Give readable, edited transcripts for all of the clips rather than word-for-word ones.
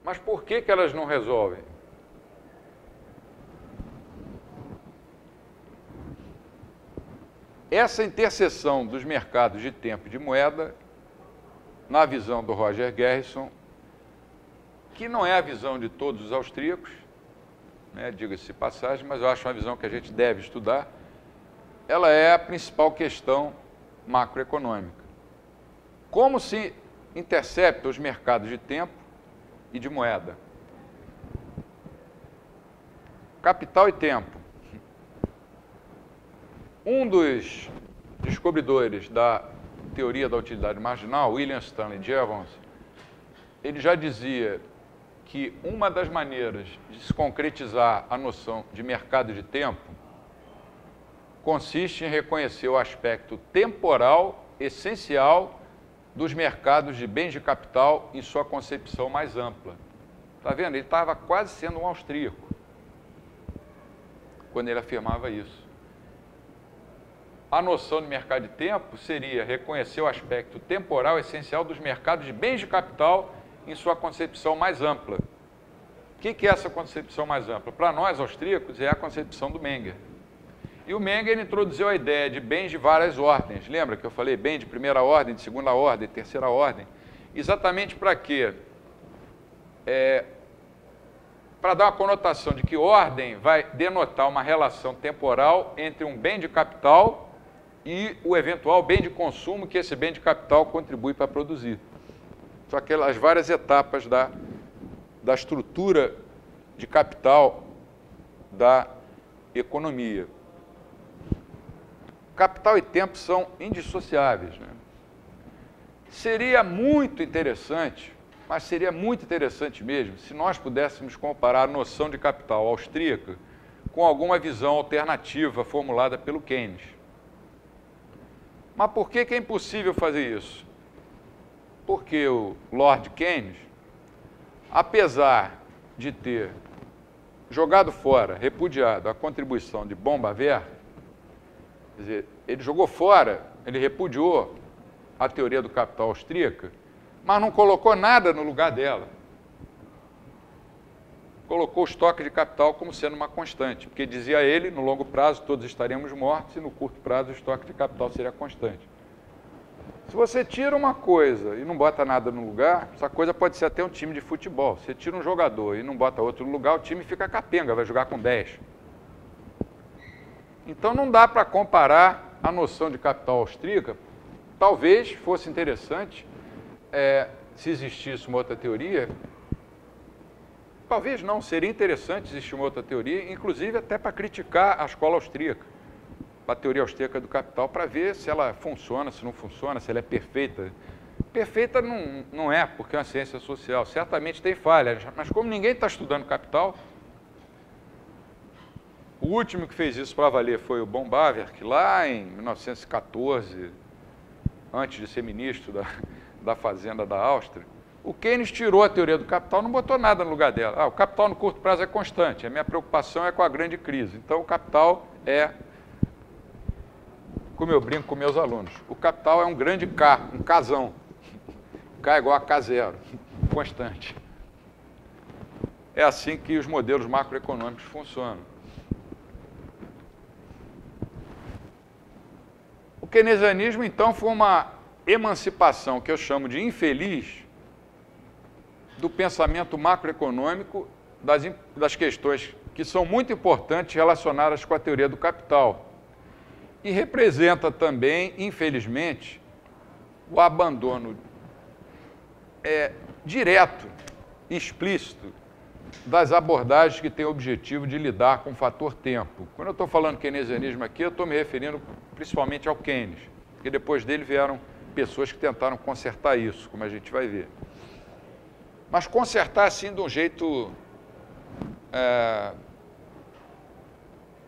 Mas por que elas não resolvem? Essa interseção dos mercados de tempo e de moeda, na visão do Roger Garrison, que não é a visão de todos os austríacos, né, diga-se de passagem, mas eu acho uma visão que a gente deve estudar, ela é a principal questão macroeconômica. Como se intercepta os mercados de tempo e de moeda? Capital e tempo. Um dos descobridores da teoria da utilidade marginal, William Stanley Jevons, ele já dizia que uma das maneiras de se concretizar a noção de mercado de tempo consiste em reconhecer o aspecto temporal essencial dos mercados de bens de capital em sua concepção mais ampla. Está vendo? Ele estava quase sendo um austríaco quando ele afirmava isso. A noção de mercado de tempo seria reconhecer o aspecto temporal essencial dos mercados de bens de capital em sua concepção mais ampla. O que é essa concepção mais ampla? Para nós, austríacos, é a concepção do Menger. E o Menger introduziu a ideia de bens de várias ordens. Lembra que eu falei bem de primeira ordem, de segunda ordem, terceira ordem? Exatamente para quê? Para dar uma conotação de que ordem vai denotar uma relação temporal entre um bem de capital e o eventual bem de consumo que esse bem de capital contribui para produzir. São aquelas várias etapas da estrutura de capital da economia. Capital e tempo são indissociáveis, né? Seria muito interessante, mas seria muito interessante mesmo, se nós pudéssemos comparar a noção de capital austríaca com alguma visão alternativa formulada pelo Keynes. Mas por que é impossível fazer isso? Porque o Lord Keynes, apesar de ter jogado fora, repudiado a contribuição de Bombaver, quer dizer, ele jogou fora, ele repudiou a teoria do capital austríaca, mas não colocou nada no lugar dela. Colocou o estoque de capital como sendo uma constante, porque dizia ele, no longo prazo todos estaríamos mortos e no curto prazo o estoque de capital seria constante. Se você tira uma coisa e não bota nada no lugar, essa coisa pode ser até um time de futebol. Você tira um jogador e não bota outro no lugar, o time fica capenga, vai jogar com 10. Então não dá para comparar a noção de capital austríaca. Talvez fosse interessante, se existisse uma outra teoria, talvez não, seria interessante existir uma outra teoria, inclusive até para criticar a escola austríaca, a teoria austríaca do capital, para ver se ela funciona, se não funciona, se ela é perfeita. Perfeita não é, porque é uma ciência social, certamente tem falhas, mas como ninguém está estudando capital, o último que fez isso para valer foi o Bombaver, que lá em 1914, antes de ser ministro da Fazenda da Áustria, o Keynes tirou a teoria do capital, não botou nada no lugar dela. O capital no curto prazo é constante, a minha preocupação é com a grande crise. Então, o capital é, como eu brinco com meus alunos, o capital é um grande K, um Kzão. K é igual a K0, constante. É assim que os modelos macroeconômicos funcionam. O keynesianismo, então, foi uma emancipação que eu chamo de infeliz do pensamento macroeconômico das questões que são muito importantes relacionadas com a teoria do capital. E representa também, infelizmente, o abandono direto e explícito das abordagens que têm o objetivo de lidar com o fator tempo. Quando eu estou falando keynesianismo aqui, eu estou me referindo principalmente ao Keynes, porque depois dele vieram pessoas que tentaram consertar isso, como a gente vai ver. Mas consertar assim de um jeito,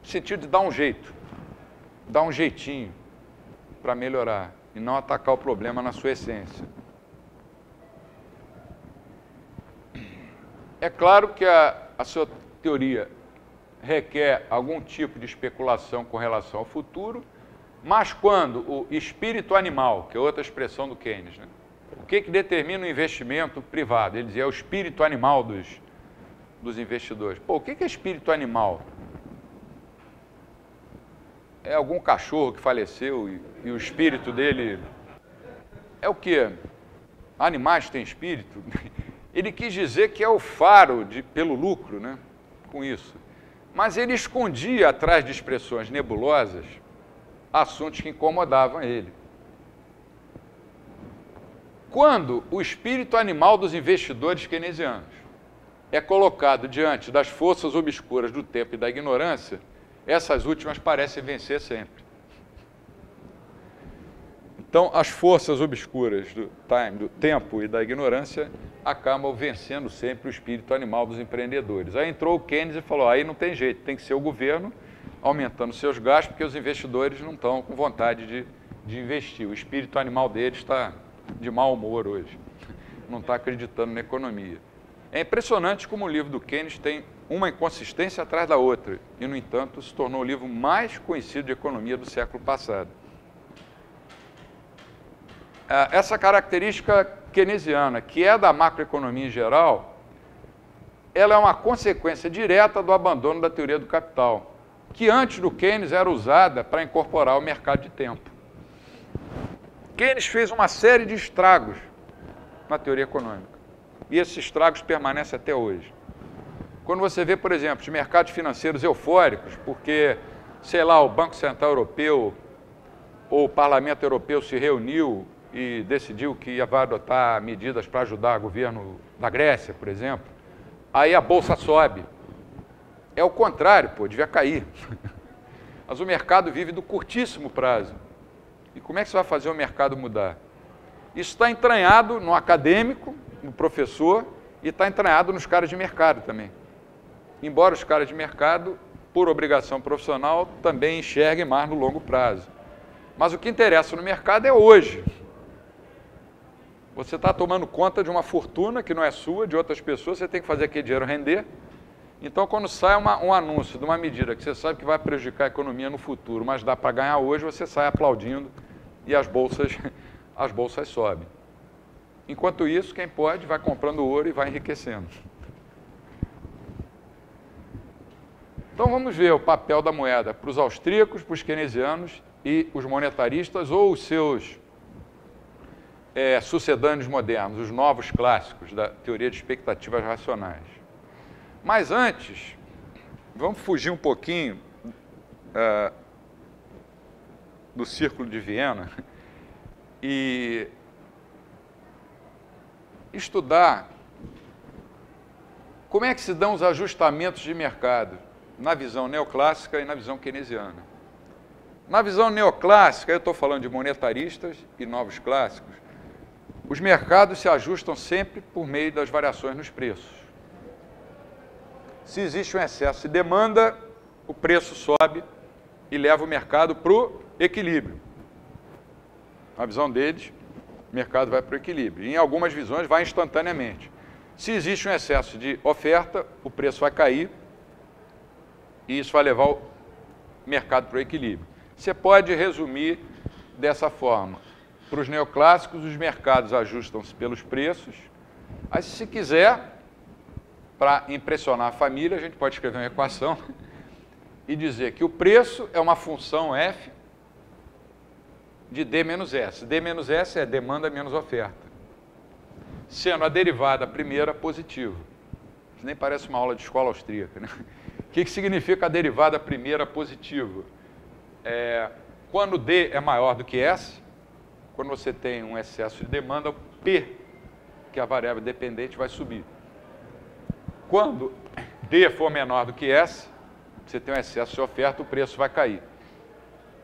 no sentido de dar um jeito, dar um jeitinho para melhorar e não atacar o problema na sua essência. É claro que a sua teoria requer algum tipo de especulação com relação ao futuro, mas quando o espírito animal, que é outra expressão do Keynes, né? O que determina o investimento privado? Ele dizia, é o espírito animal dos investidores. Pô, o que é espírito animal? É algum cachorro que faleceu e o espírito dele... É o quê? Animais têm espírito? Ele quis dizer que é o faro pelo lucro, né? Com isso. Mas ele escondia atrás de expressões nebulosas assuntos que incomodavam ele. Quando o espírito animal dos investidores keynesianos é colocado diante das forças obscuras do tempo e da ignorância, essas últimas parecem vencer sempre. Então, as forças obscuras do tempo e da ignorância acabam vencendo sempre o espírito animal dos empreendedores. Aí entrou o Keynes e falou, aí não tem jeito, tem que ser o governo aumentando seus gastos, porque os investidores não estão com vontade de investir. O espírito animal deles está de mau humor hoje, não está acreditando na economia. É impressionante como o livro do Keynes tem uma inconsistência atrás da outra, e, no entanto, se tornou o livro mais conhecido de economia do século passado. Essa característica keynesiana, que é da macroeconomia em geral, ela é uma consequência direta do abandono da teoria do capital, que antes do Keynes era usada para incorporar o mercado de tempo. Keynes fez uma série de estragos na teoria econômica, e esses estragos permanecem até hoje. Quando você vê, por exemplo, os mercados financeiros eufóricos, porque, sei lá, o Banco Central Europeu ou o Parlamento Europeu se reuniu e decidiu que vai adotar medidas para ajudar o governo da Grécia, por exemplo, aí a Bolsa sobe. É o contrário, pô, devia cair. Mas o mercado vive do curtíssimo prazo. E como é que você vai fazer o mercado mudar? Isso está entranhado no acadêmico, no professor, e está entranhado nos caras de mercado também. Embora os caras de mercado, por obrigação profissional, também enxerguem mais no longo prazo. Mas o que interessa no mercado é hoje. Você está tomando conta de uma fortuna que não é sua, de outras pessoas, você tem que fazer aquele dinheiro render. Então, quando sai um anúncio de uma medida que você sabe que vai prejudicar a economia no futuro, mas dá para ganhar hoje, você sai aplaudindo e as bolsas sobem. Enquanto isso, quem pode vai comprando ouro e vai enriquecendo. Então, vamos ver o papel da moeda para os austríacos, para os keynesianos e os monetaristas ou os seus sucedâneos modernos, os novos clássicos da teoria de expectativas racionais. Mas antes, vamos fugir um pouquinho do Círculo de Viena e estudar como é que se dão os ajustamentos de mercado na visão neoclássica e na visão keynesiana. Na visão neoclássica, eu estou falando de monetaristas e novos clássicos, os mercados se ajustam sempre por meio das variações nos preços. Se existe um excesso de demanda, o preço sobe e leva o mercado para o equilíbrio. Na visão deles, o mercado vai para o equilíbrio. Em algumas visões, vai instantaneamente. Se existe um excesso de oferta, o preço vai cair e isso vai levar o mercado para o equilíbrio. Você pode resumir dessa forma. Para os neoclássicos, os mercados ajustam-se pelos preços. Aí, se quiser, para impressionar a família, a gente pode escrever uma equação e dizer que o preço é uma função f de D menos S. D menos S é demanda menos oferta. Sendo a derivada primeira positiva. Isso nem parece uma aula de escola austríaca, né? O que significa a derivada primeira positiva? Quando D é maior do que S, quando você tem um excesso de demanda, o P, que é a variável dependente, vai subir. Quando D for menor do que S, você tem um excesso de oferta, o preço vai cair.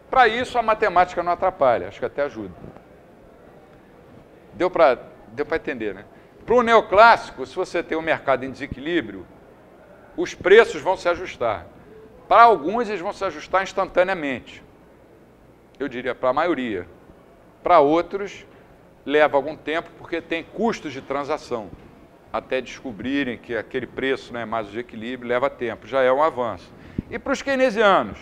Para isso, a matemática não atrapalha, acho que até ajuda. Deu para entender, né? Para o neoclássico, se você tem um mercado em desequilíbrio, os preços vão se ajustar. Para alguns, eles vão se ajustar instantaneamente. Eu diria para a maioria. Para outros, leva algum tempo, porque tem custos de transação. Até descobrirem que aquele preço não é mais de equilíbrio, leva tempo, já é um avanço. E para os keynesianos?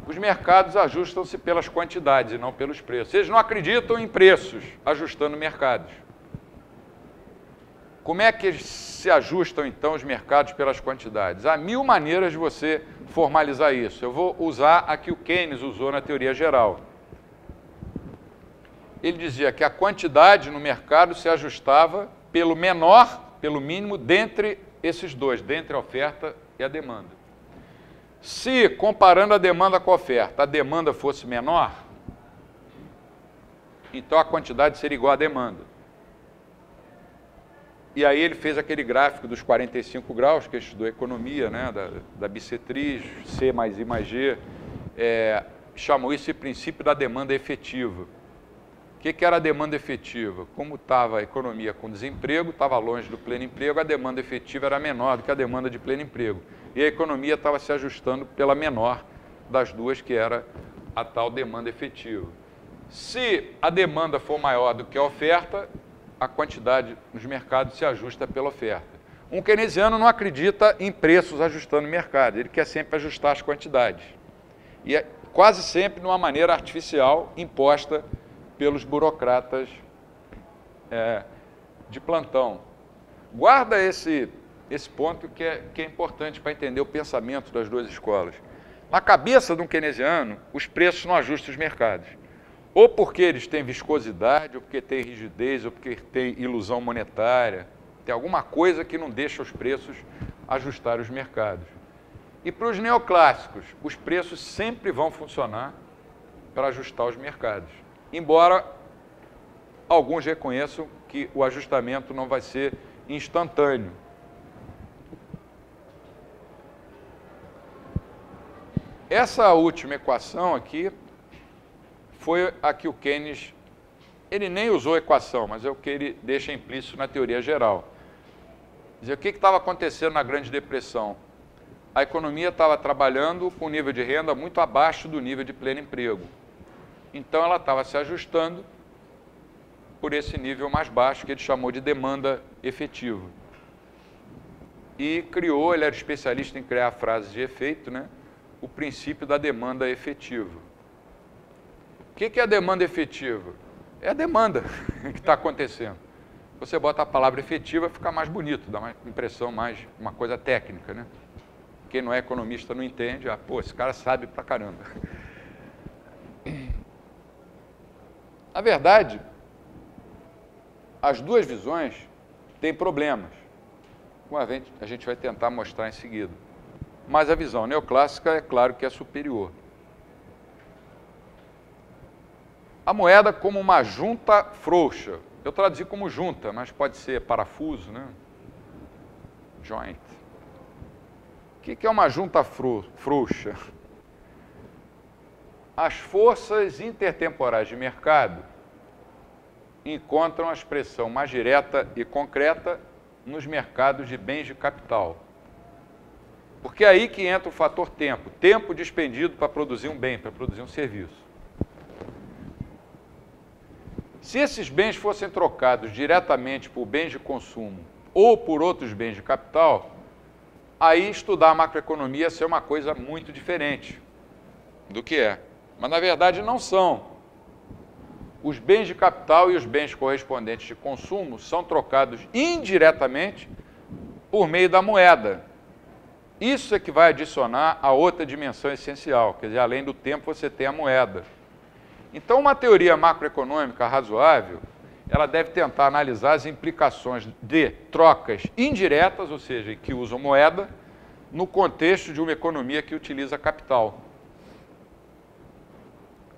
Os mercados ajustam-se pelas quantidades e não pelos preços. Eles não acreditam em preços ajustando mercados. Como é que se ajustam, então, os mercados pelas quantidades? Há 1000 maneiras de você formalizar isso. Eu vou usar a que o Keynes usou na teoria geral. Ele dizia que a quantidade no mercado se ajustava pelo menor, pelo mínimo, dentre esses dois, dentre a oferta e a demanda. Se, comparando a demanda com a oferta, a demanda fosse menor, então a quantidade seria igual à demanda. E aí ele fez aquele gráfico dos 45 graus, que estudou economia, né, da bissetriz, C mais I mais G, chamou isso de princípio da demanda efetiva. O que era a demanda efetiva? Como estava a economia com desemprego, estava longe do pleno emprego, a demanda efetiva era menor do que a demanda de pleno emprego. E a economia estava se ajustando pela menor das duas, que era a tal demanda efetiva. Se a demanda for maior do que a oferta, a quantidade nos mercados se ajusta pela oferta. Um keynesiano não acredita em preços ajustando o mercado, ele quer sempre ajustar as quantidades. E é quase sempre de uma maneira artificial imposta pelos burocratas de plantão. Guarda esse ponto que é importante para entender o pensamento das duas escolas. Na cabeça de um keynesiano, os preços não ajustam os mercados. Ou porque eles têm viscosidade, ou porque têm rigidez, ou porque têm ilusão monetária. Tem alguma coisa que não deixa os preços ajustar os mercados. E para os neoclássicos, os preços sempre vão funcionar para ajustar os mercados. Embora alguns reconheçam que o ajustamento não vai ser instantâneo. Essa última equação aqui foi a que o Keynes, ele nem usou equação, mas é o que ele deixa implícito na teoria geral. Dizer, o que estava acontecendo na Grande Depressão? A economia estava trabalhando com um nível de renda muito abaixo do nível de pleno emprego. Então ela estava se ajustando por esse nível mais baixo, que ele chamou de demanda efetiva. E criou, ele era especialista em criar frases de efeito, né? O princípio da demanda efetiva. O que é a demanda efetiva? É a demanda que está acontecendo. Você bota a palavra efetiva, fica mais bonito, dá uma impressão mais, uma coisa técnica, né? Quem não é economista não entende, pô, esse cara sabe pra caramba. Na verdade, as duas visões têm problemas. A gente vai tentar mostrar em seguida. Mas a visão neoclássica, é claro que é superior. A moeda como uma junta frouxa. Eu traduzi como junta, mas pode ser parafuso, né? Joint. O que é uma junta frouxa? As forças intertemporais de mercado encontram a expressão mais direta e concreta nos mercados de bens de capital. Porque é aí que entra o fator tempo. Tempo despendido para produzir um bem, para produzir um serviço. Se esses bens fossem trocados diretamente por bens de consumo ou por outros bens de capital, aí estudar a macroeconomia ia ser uma coisa muito diferente do que é. Mas, na verdade, não são. Os bens de capital e os bens correspondentes de consumo são trocados indiretamente por meio da moeda. Isso é que vai adicionar a outra dimensão essencial, quer dizer, além do tempo você tem a moeda. Então, uma teoria macroeconômica razoável, ela deve tentar analisar as implicações de trocas indiretas, ou seja, que usam moeda, no contexto de uma economia que utiliza capital.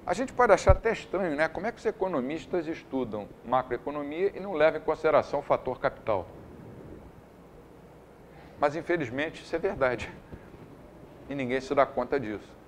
A gente pode achar até estranho, né? Como é que os economistas estudam macroeconomia e não levam em consideração o fator capital? Mas, infelizmente, isso é verdade. E ninguém se dá conta disso.